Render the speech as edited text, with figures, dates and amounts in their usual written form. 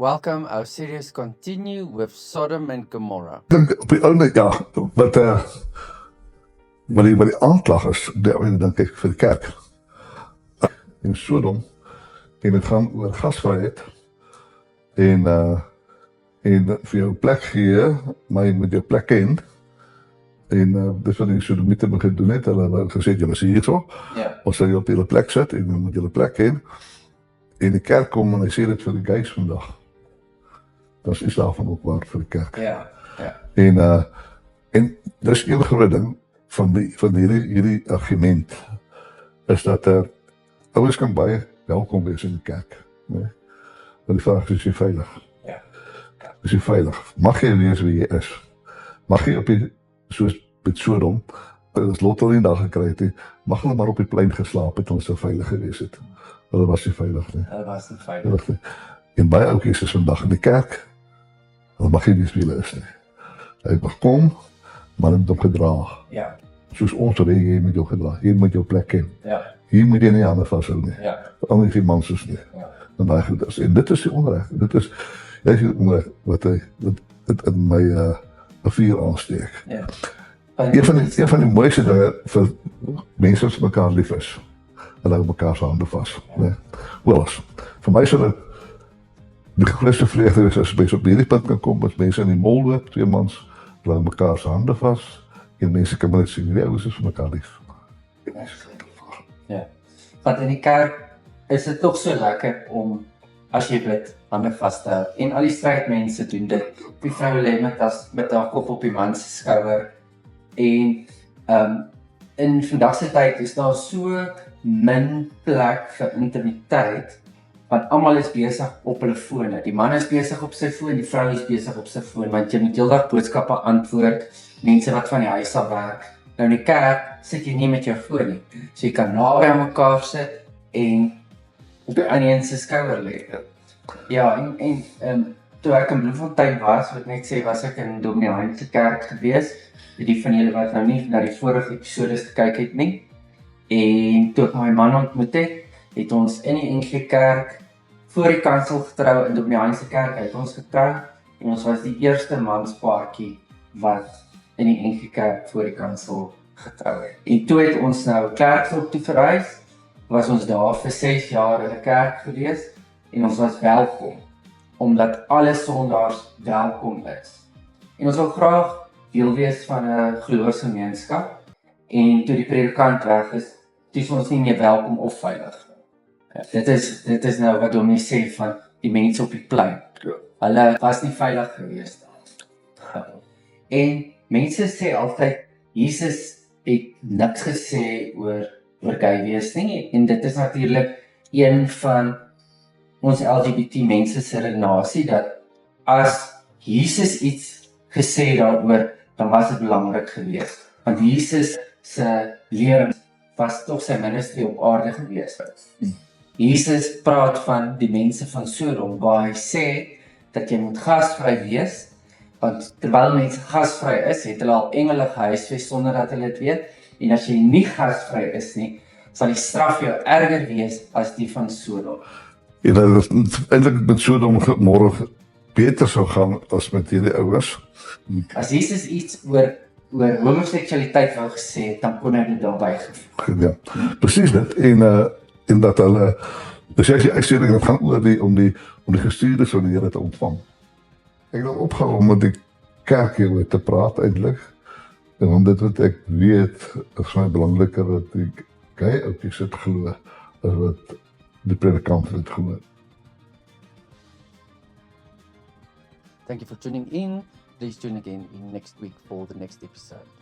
Welcome, our series continue with Sodom and Gomorrah. Ek dink op die ouene, ja, wat die aanklag is, op die ouene dink ek vir die kerk. In Sodom, en het gaan oor gasvryheid, en vir jou plek gee, maar jy moet jou plek ken, en dis wat die Sodomiete begin doen het, hulle het gesê, julle is hier so, ons sal jy op julle plek sit, en jy moet julle plek ken, en die kerk kom, en hy sê dit vir die gays vandag. Dat is Islam van ook waar vir die kerk. Ja. En dis een groot ding van hierdie argument, is dat ouers kan baie welkom wees in die kerk. Nee? Maar die vraag is jy veilig? Ja. Is jy veilig? Mag jy wees wie jy is? Mag jy op die, soos met Sodom, as Lot al die dag gekry het, mag hulle maar op die plein geslaap het, ons so veilig gewees het. Hulle was nie veilig nie. Hulle was nie veilig. En baie oukies is vandag in die kerk, hulle mag nie wees wie hulle is nie. Hy mag kom, maar hy moet hom gedra. Ja. Soos ons reg, jy moet jou gedra. Jy moet jou plek ken. Ja. Hier moet jy nie hande vashou nie. Ja. Veral nie vir mansers nie. Ja. En daai goed is. En dit is die onreg. Dit is die onreg wat in my 'n vuur aansteek. Ja. Een van die mooiste dinge vir mense wat mekaar lief is. Hulle hou mekaar se hande vas. Nee. Wel, vir my sal dit die grootste vreugde is as mense op hierdie punt kan kom, as mense in die mall loop, twee mans, hulle hou mekaar se hande vas, en mense kan maar net sien, die ouers is vir mekaar lief. Ja. Want in die kerk is dit tog so lekker om, as jy bid, hande vas te hou. En al die strijdmense doen dit. Die vrou lê met haar kop op die man se skouer. En in vandag se tyd is daar so min plek vir intimiteit, want almal is besig op hulle fone. Die man is besig op sy foon, die vrou is besig op sy foon, want jy moet heeldag boodskappe antwoord, mense wat van die huis af werk. Nou in die kerk sit jy nie met jou foon nie. So jy kan naby aan mekaar sit en op die ander een se skouer lê. Ja, en toe ek in Bloemfontein was, wat net sê, was ek in Dominee Hein se kerk gewees. Die van julle wat nou nie na die vorige episodes gekyk het nie. En toe ek my man ontmoet het ons in die NG Kerk voor die kansel getrou in Dominee Hein se kerk, het ons getrou en ons was die eerste manspaartjie wat in die NG Kerk voor die kansel getrou het. En toe het ons nou Klerksdorp toe verhuis, was ons daar vir 6 jaar in 'n kerk gewees en ons was welkom, omdat alle sondaars welkom is. En ons wil graag deel wees van 'n geloofsgemeenskap en toe die predikant weg is, toe is ons nie meer welkom of veilig. Ja, dit is nou wat Dominee sê van die mense op die plein. Hulle was nie veilig gewees daar. En mense sê altyd, Jesus het niks gesê oor gay wees nie, en dit is natuurlik een van ons LGBT mense se redenasie, dat as Jesus iets gesê daaroor, dan was dit belangrik geweest. Want Jesus se lering was tog sy ministry op aarde geweest. Jesus praat van die mense van Sodom, waar hy sê dat jy moet gasvry wees, want terwyl mense gasvry is, het hulle al engele gehuisves sonder dat hulle dit weet, en as jy nie gasvry is nie, sal die straf jou erger wees as die van Sodom. En dat het eintlik met Sodom môre beter sou gaan as met hierdie ouers. As Jesus iets oor homoseksualiteit wou gesê het, dan kon hy dit daarby gevoeg. Ja, presies dit. En dat hulle, dus as die uitsending, het gaan oor om die gestuurdes van die Here te ontvang. Ek het opgehou om met die kerk hier te praat eintlik. En want dit wat ek weet, is my belangriker dat die gay ouetjies dit glo, as wat die predikant dit glo. Thank you for tuning in. Please tune again in next week for the next episode.